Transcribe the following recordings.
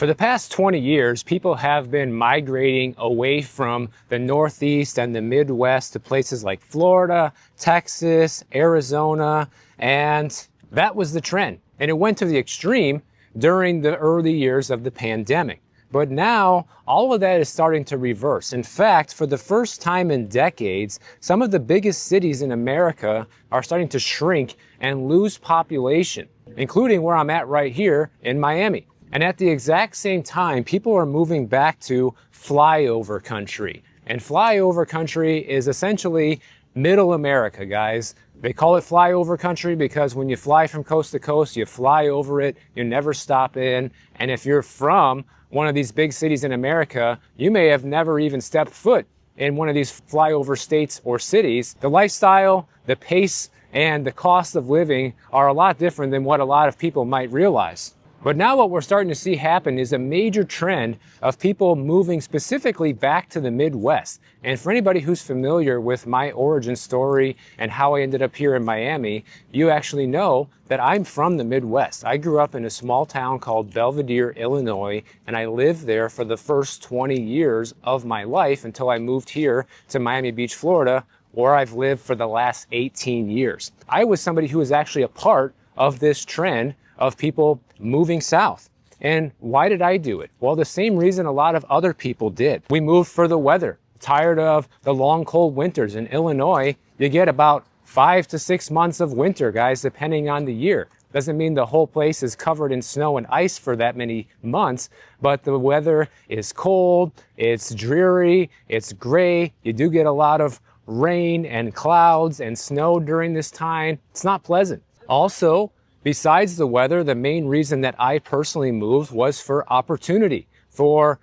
For the past 20 years, people have been migrating away from the Northeast and the Midwest to places like Florida, Texas, Arizona, and that was the trend. And it went to the extreme during the early years of the pandemic. But now, all of that is starting to reverse. In fact, for the first time in decades, some of the biggest cities in America are starting to shrink and lose population, including where I'm at right here in Miami. And at the exact same time, people are moving back to flyover country. And flyover country is essentially middle America, guys. They call it flyover country because when you fly from coast to coast, you fly over it, you never stop in. And if you're from one of these big cities in America, you may have never even stepped foot in one of these flyover states or cities. The lifestyle, the pace, and the cost of living are a lot different than what a lot of people might realize. But now what we're starting to see happen is a major trend of people moving specifically back to the Midwest. And for anybody who's familiar with my origin story and how I ended up here in Miami, you actually know that I'm from the Midwest. I grew up in a small town called Belvidere, Illinois, and I lived there for the first 20 years of my life until I moved here to Miami Beach, Florida, where I've lived for the last 18 years. I was somebody who was actually a part of this trend of people moving south. And why did I do it? Well, the same reason a lot of other people did. We moved for the weather. Tired of the long, cold winters. In Illinois, you get about 5 to 6 months of winter, guys, depending on the year. Doesn't mean the whole place is covered in snow and ice for that many months, but the weather is cold, it's dreary, it's gray. You do get a lot of rain and clouds and snow during this time. It's not pleasant. Also, besides the weather, the main reason that I personally moved was for opportunity, for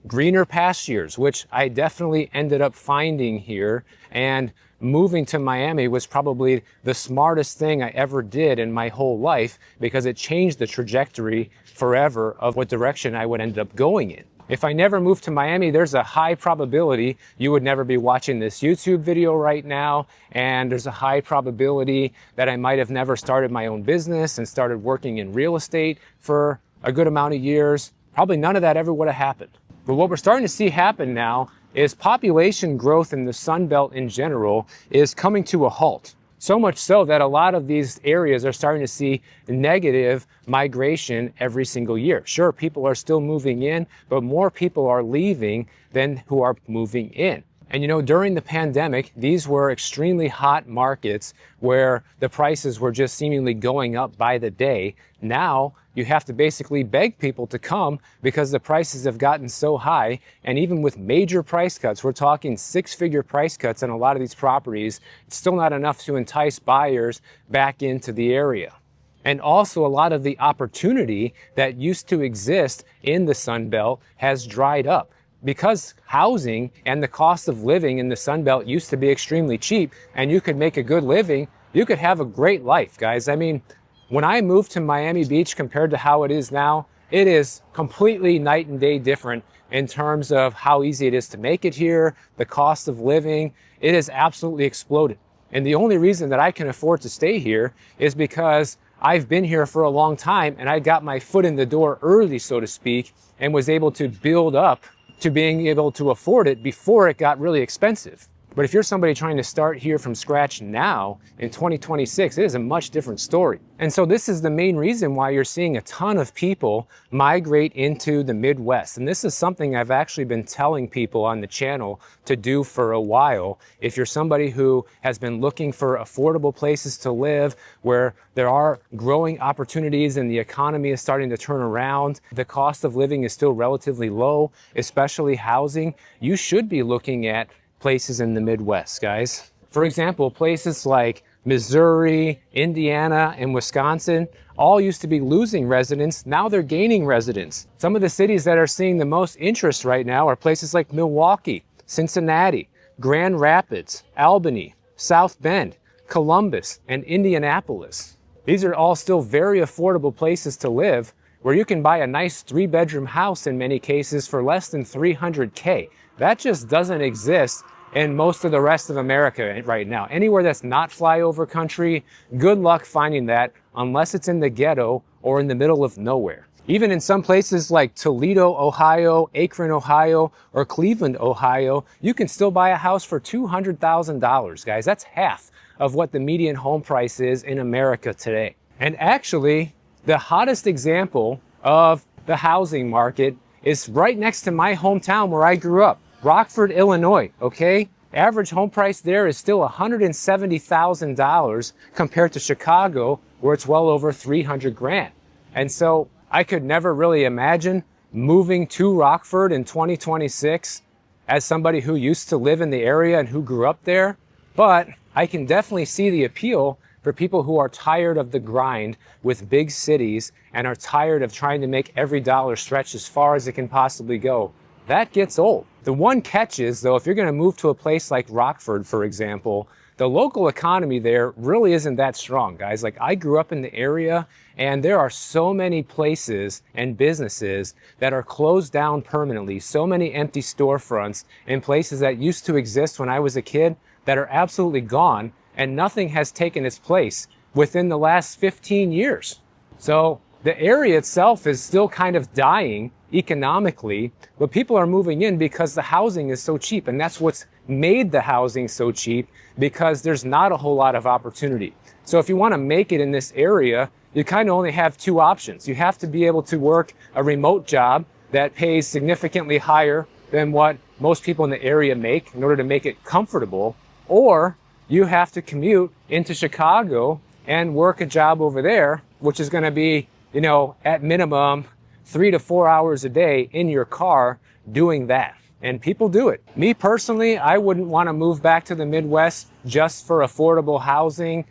greener pastures, which I definitely ended up finding here. And moving to Miami was probably the smartest thing I ever did in my whole life because it changed the trajectory forever of what direction I would end up going in. If I never moved to Miami, there's a high probability you would never be watching this YouTube video right now. And there's a high probability that I might have never started my own business and started working in real estate for a good amount of years. Probably none of that ever would have happened. But what we're starting to see happen now is population growth in the Sun Belt in general is coming to a halt. So much so that a lot of these areas are starting to see negative migration every single year. Sure, people are still moving in, but more people are leaving than who are moving in. And you know, during the pandemic, these were extremely hot markets where the prices were just seemingly going up by the day. Now, you have to basically beg people to come because the prices have gotten so high. And even with major price cuts, we're talking 6-figure price cuts on a lot of these properties, it's still not enough to entice buyers back into the area. And also a lot of the opportunity that used to exist in the Sun Belt has dried up. Because housing and the cost of living in the Sun Belt used to be extremely cheap and you could make a good living, you could have a great life, guys. I mean, when I moved to Miami Beach compared to how it is now, it is completely night and day different in terms of how easy it is to make it here, the cost of living. It has absolutely exploded. And the only reason that I can afford to stay here is because I've been here for a long time and I got my foot in the door early, so to speak, and was able to build up to being able to afford it before it got really expensive. But if you're somebody trying to start here from scratch now in 2026, it is a much different story. And so this is the main reason why you're seeing a ton of people migrate into the Midwest. And this is something I've actually been telling people on the channel to do for a while. If you're somebody who has been looking for affordable places to live, where there are growing opportunities and the economy is starting to turn around, the cost of living is still relatively low, especially housing, you should be looking at places in the Midwest, guys. For example, places like Missouri, Indiana, and Wisconsin all used to be losing residents. Now they're gaining residents. Some of the cities that are seeing the most interest right now are places like Milwaukee, Cincinnati, Grand Rapids, Albany, South Bend, Columbus, and Indianapolis. These are all still very affordable places to live where you can buy a nice 3-bedroom house in many cases for less than $300K. That just doesn't exist in most of the rest of America right now. Anywhere that's not flyover country, good luck finding that unless it's in the ghetto or in the middle of nowhere. Even in some places like Toledo, Ohio, Akron, Ohio, or Cleveland, Ohio, you can still buy a house for $200,000, guys. That's half of what the median home price is in America today. And actually, the hottest example of the housing market is right next to my hometown where I grew up, Rockford, Illinois, okay? Average home price there is still $170,000 compared to Chicago, where it's well over 300 grand. And so I could never really imagine moving to Rockford in 2026 as somebody who used to live in the area and who grew up there. But I can definitely see the appeal for people who are tired of the grind with big cities and are tired of trying to make every dollar stretch as far as it can possibly go. That gets old. The one catch is, though, if you're going to move to a place like Rockford, for example, the local economy there really isn't that strong, guys. Like, I grew up in the area, and there are so many places and businesses that are closed down permanently, so many empty storefronts in places that used to exist when I was a kid that are absolutely gone, and nothing has taken its place within the last 15 years. So the area itself is still kind of dying economically, but people are moving in because the housing is so cheap, and that's what's made the housing so cheap, because there's not a whole lot of opportunity. So if you want to make it in this area, you kind of only have two options. You have to be able to work a remote job that pays significantly higher than what most people in the area make in order to make it comfortable, or you have to commute into Chicago and work a job over there, which is going to be, at minimum 3 to 4 hours a day in your car doing that. And people do it. Me personally, I wouldn't want to move back to the Midwest just for affordable housing.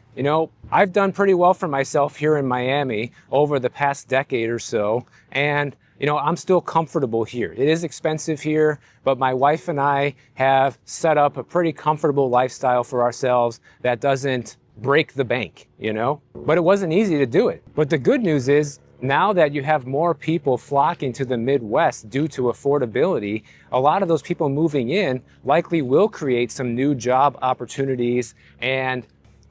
I've done pretty well for myself here in Miami over the past decade or so. And, I'm still comfortable here. It is expensive here, but my wife and I have set up a pretty comfortable lifestyle for ourselves that doesn't break the bank, But it wasn't easy to do it. But the good news is, now that you have more people flocking to the Midwest due to affordability, a lot of those people moving in likely will create some new job opportunities and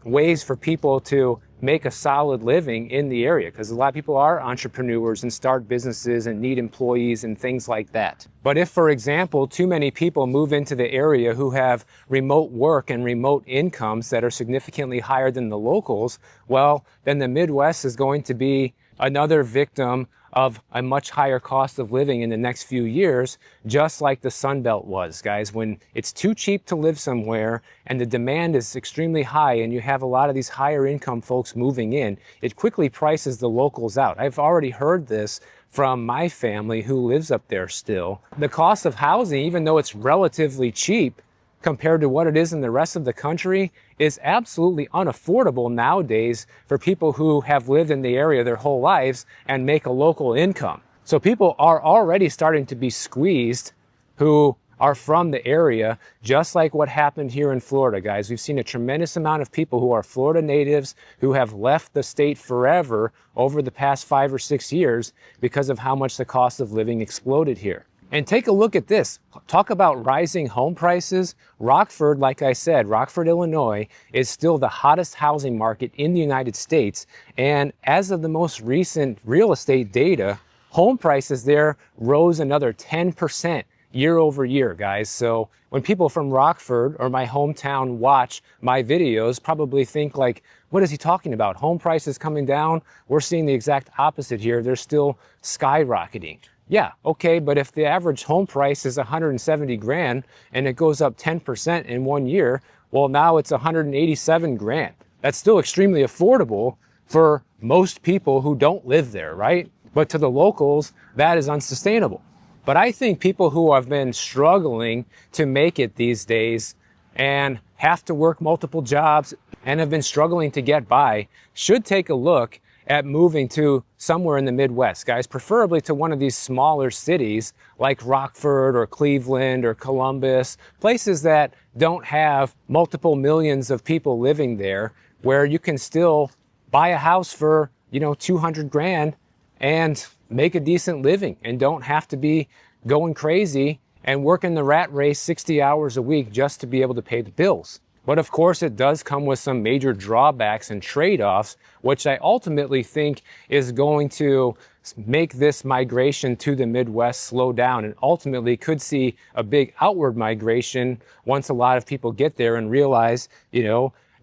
ways for people to make a solid living in the area, because a lot of people are entrepreneurs and start businesses and need employees and things like that. But if, for example, too many people move into the area who have remote work and remote incomes that are significantly higher than the locals, well, then the Midwest is going to be another victim of a much higher cost of living in the next few years, just like the Sun Belt was, guys. When it's too cheap to live somewhere and the demand is extremely high and you have a lot of these higher income folks moving in, it quickly prices the locals out. I've already heard this from my family who lives up there still. The cost of housing, even though it's relatively cheap compared to what it is in the rest of the country, is absolutely unaffordable nowadays for people who have lived in the area their whole lives and make a local income. So people are already starting to be squeezed who are from the area, just like what happened here in Florida, guys. We've seen a tremendous amount of people who are Florida natives who have left the state forever over the past 5 or 6 years because of how much the cost of living exploded here. And take a look at this. Talk about rising home prices. Rockford, like I said, Rockford, Illinois, is still the hottest housing market in the United States. And as of the most recent real estate data, home prices there rose another 10% year over year, guys. So when people from Rockford or my hometown watch my videos, probably think like, what is he talking about? Home prices coming down? We're seeing the exact opposite here. They're still skyrocketing. Yeah, okay, but if the average home price is 170 grand and it goes up 10% in 1 year, well, now it's 187 grand. That's still extremely affordable for most people who don't live there, right? But to the locals, that is unsustainable. But I think people who have been struggling to make it these days and have to work multiple jobs and have been struggling to get by should take a look at moving to somewhere in the Midwest, guys, preferably to one of these smaller cities like Rockford or Cleveland or Columbus, places that don't have multiple millions of people living there, where you can still buy a house for, 200 grand and make a decent living and don't have to be going crazy and working the rat race 60 hours a week just to be able to pay the bills. But of course, it does come with some major drawbacks and trade-offs, which I ultimately think is going to make this migration to the Midwest slow down, and ultimately could see a big outward migration once a lot of people get there and realize,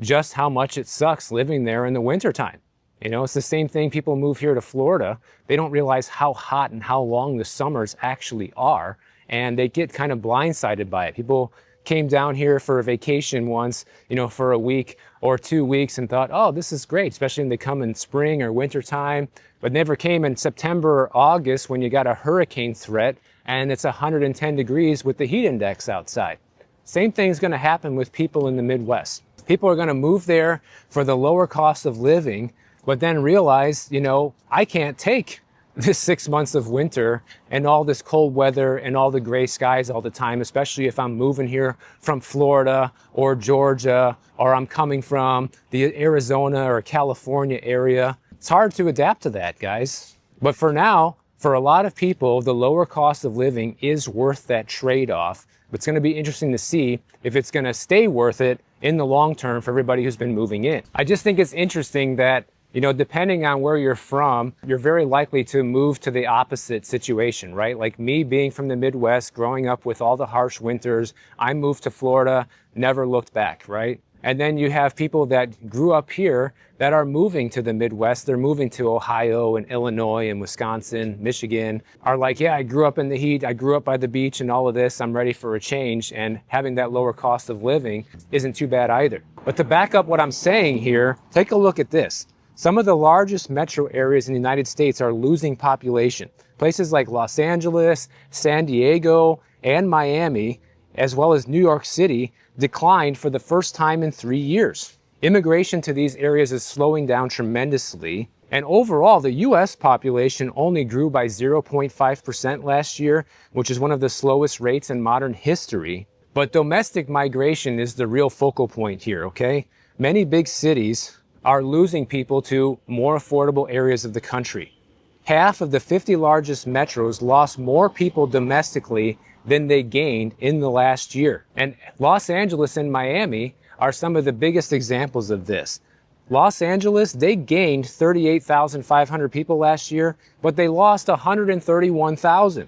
just how much it sucks living there in the wintertime. It's the same thing. People move here to Florida. They don't realize how hot and how long the summers actually are, and they get kind of blindsided by it. People came down here for a vacation once, for a week or 2 weeks and thought, oh, this is great, especially when they come in spring or winter time, but never came in September or August when you got a hurricane threat and it's 110 degrees with the heat index outside. Same thing's going to happen with people in the Midwest. People are going to move there for the lower cost of living, but then realize, I can't take this 6 months of winter and all this cold weather and all the gray skies all the time, especially if I'm moving here from Florida or Georgia, or I'm coming from the Arizona or California area. It's hard to adapt to that, guys. But for now, for a lot of people, the lower cost of living is worth that trade-off. It's going to be interesting to see if it's going to stay worth it in the long term for everybody who's been moving in. I just think it's interesting that depending on where you're from, you're very likely to move to the opposite situation, right? Like me being from the Midwest, growing up with all the harsh winters, I moved to Florida, never looked back, right? And then you have people that grew up here that are moving to the Midwest. They're moving to Ohio and Illinois and Wisconsin, Michigan, are like, yeah, I grew up in the heat. I grew up by the beach and all of this. I'm ready for a change. And having that lower cost of living isn't too bad either. But to back up what I'm saying here, take a look at this. Some of the largest metro areas in the United States are losing population. Places like Los Angeles, San Diego, and Miami, as well as New York City, declined for the first time in 3 years. Immigration to these areas is slowing down tremendously. And overall, the US population only grew by 0.5% last year, which is one of the slowest rates in modern history. But domestic migration is the real focal point here, okay? Many big cities are losing people to more affordable areas of the country. Half of the 50 largest metros lost more people domestically than they gained in the last year. And Los Angeles and Miami are some of the biggest examples of this. Los Angeles, they gained 38,500 people last year, but they lost 131,000.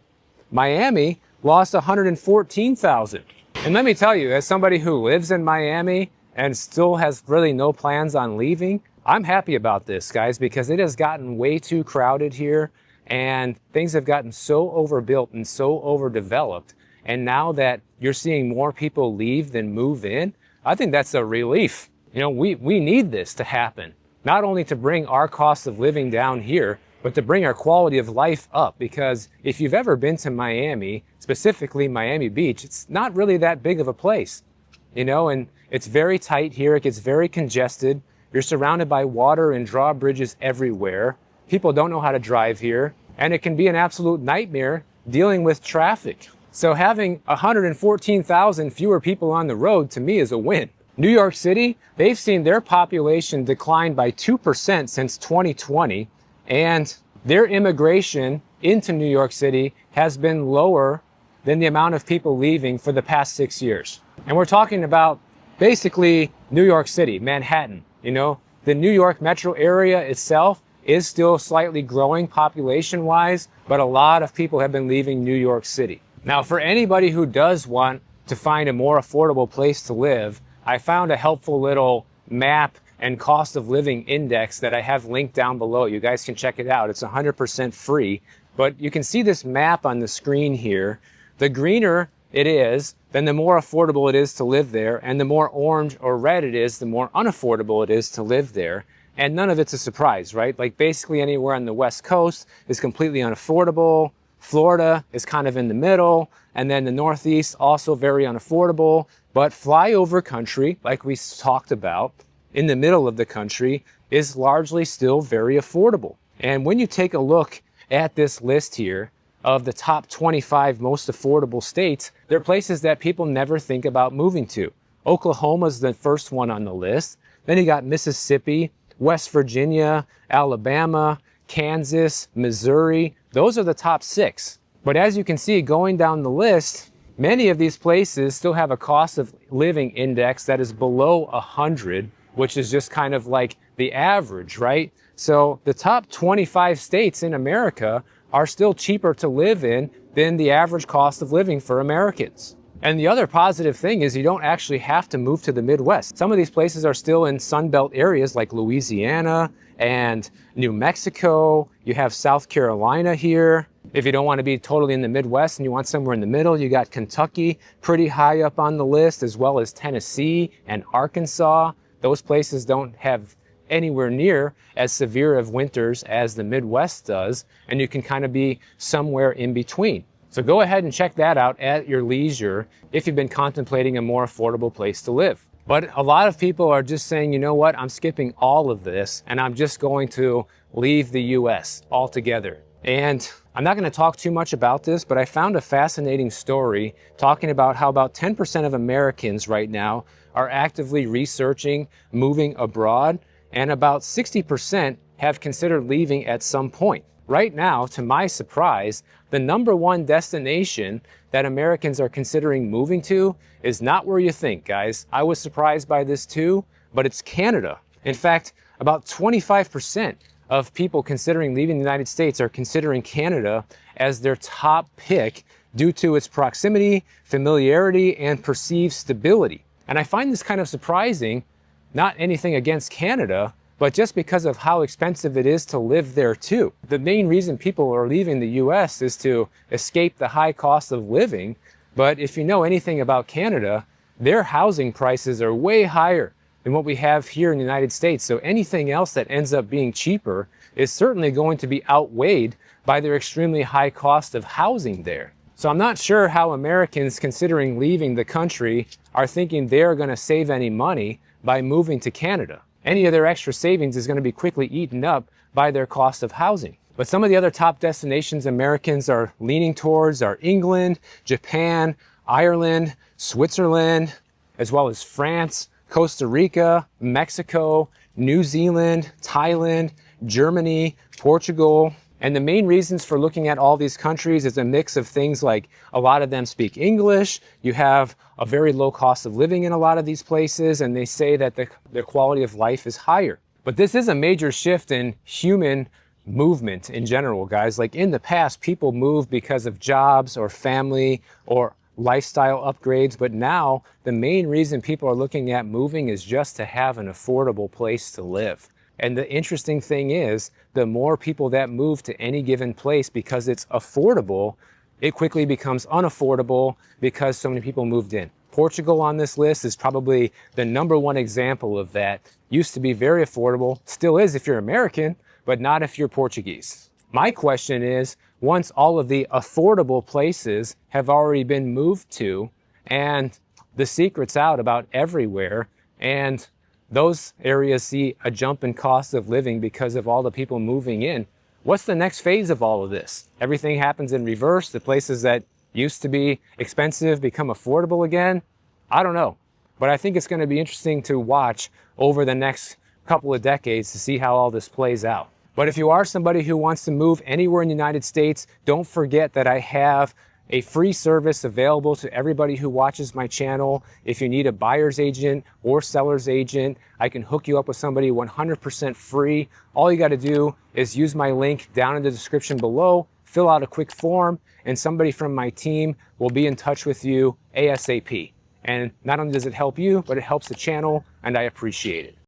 Miami lost 114,000. And let me tell you, as somebody who lives in Miami and still has really no plans on leaving, I'm happy about this, guys, because it has gotten way too crowded here and things have gotten so overbuilt and so overdeveloped. And now that you're seeing more people leave than move in, I think that's a relief. We need this to happen, not only to bring our cost of living down here, but to bring our quality of life up. Because if you've ever been to Miami, specifically Miami Beach, it's not really that big of a place, and it's very tight here. It gets very congested. You're surrounded by water and drawbridges everywhere. People don't know how to drive here, and it can be an absolute nightmare dealing with traffic. So having 114,000 fewer people on the road, to me, is a win. New York City, they've seen their population decline by 2% since 2020, and their immigration into New York City has been lower than the amount of people leaving for the past 6 years. And we're talking about basically New York City, Manhattan. The New York metro area itself is still slightly growing population-wise, but a lot of people have been leaving New York City. Now, for anybody who does want to find a more affordable place to live, I found a helpful little map and cost of living index that I have linked down below. You guys can check it out. It's 100% free, but you can see this map on the screen here. The greener it is, then the more affordable it is to live there, and the more orange or red it is, the more unaffordable it is to live there. And none of it's a surprise, right? Like basically anywhere on the West Coast is completely unaffordable. Florida is kind of in the middle, and then the Northeast also very unaffordable. But flyover country, like we talked about, in the middle of the country is largely still very affordable. And when you take a look at this list here of the top 25 most affordable states, they're places that people never think about moving to. Oklahoma's the first one on the list. Then you got Mississippi, West Virginia, Alabama, Kansas, Missouri. Those are the top 6. But as you can see, going down the list, Many of these places still have a cost of living index that is below 100, which is just kind of like the average, right? So the top 25 states in America are still cheaper to live in than the average cost of living for Americans. And the other positive thing is you don't actually have to move to the Midwest. Some of these places are still in Sunbelt areas like Louisiana and New Mexico. You have South Carolina here. If you don't want to be totally in the Midwest and you want somewhere in the middle, you got Kentucky pretty high up on the list, as well as Tennessee and Arkansas. Those places don't have anywhere near as severe of winters as the Midwest does, and you can kind of be somewhere in between. So go ahead and check that out at your leisure if you've been contemplating a more affordable place to live. But a lot of people are just saying, you know what, I'm skipping all of this and I'm just going to leave the US altogether. And I'm not going to talk too much about this, but I found a fascinating story talking about how about 10% of Americans right now are actively researching moving abroad, and about 60% have considered leaving at some point. Right now, to my surprise, the #1 destination that Americans are considering moving to is not where you think, guys. I was surprised by this too, but it's Canada. In fact, about 25% of people considering leaving the United States are considering Canada as their top pick due to its proximity, familiarity, and perceived stability. And I find this kind of surprising, not anything against Canada, but just because of how expensive it is to live there too. The main reason people are leaving the US is to escape the high cost of living, but if you know anything about Canada, their housing prices are way higher than what we have here in the United States. So anything else that ends up being cheaper is certainly going to be outweighed by their extremely high cost of housing there. So I'm not sure how Americans considering leaving the country are thinking they're going to save any money by moving to Canada. Any of their extra savings is going to be quickly eaten up by their cost of housing. But some of the other top destinations Americans are leaning towards are England, Japan, Ireland, Switzerland, as well as France, Costa Rica, Mexico, New Zealand, Thailand, Germany, Portugal. And the main reasons for looking at all these countries is a mix of things like a lot of them speak English, you have a very low cost of living in a lot of these places, and they say that the quality of life is higher. But this is a major shift in human movement in general, guys. Like in the past, people moved because of jobs or family or lifestyle upgrades, but now the main reason people are looking at moving is just to have an affordable place to live. And the interesting thing is, the more people that move to any given place because it's affordable, it quickly becomes unaffordable because so many people moved in. Portugal on this list is probably the #1 example of that. Used to be very affordable, still is if you're American, but not if you're Portuguese. My question is, once all of the affordable places have already been moved to, and the secret's out about everywhere, and those areas see a jump in cost of living because of all the people moving in, what's the next phase of all of this? Everything happens in reverse. The places that used to be expensive become affordable again. I don't know, but I think it's going to be interesting to watch over the next couple of decades to see how all this plays out. But if you are somebody who wants to move anywhere in the United States, don't forget that I have a free service available to everybody who watches my channel. If you need a buyer's agent or seller's agent, I can hook you up with somebody 100% free. All you got to do is use my link down in the description below, fill out a quick form, and somebody from my team will be in touch with you ASAP. And not only does it help you, but it helps the channel, and I appreciate it.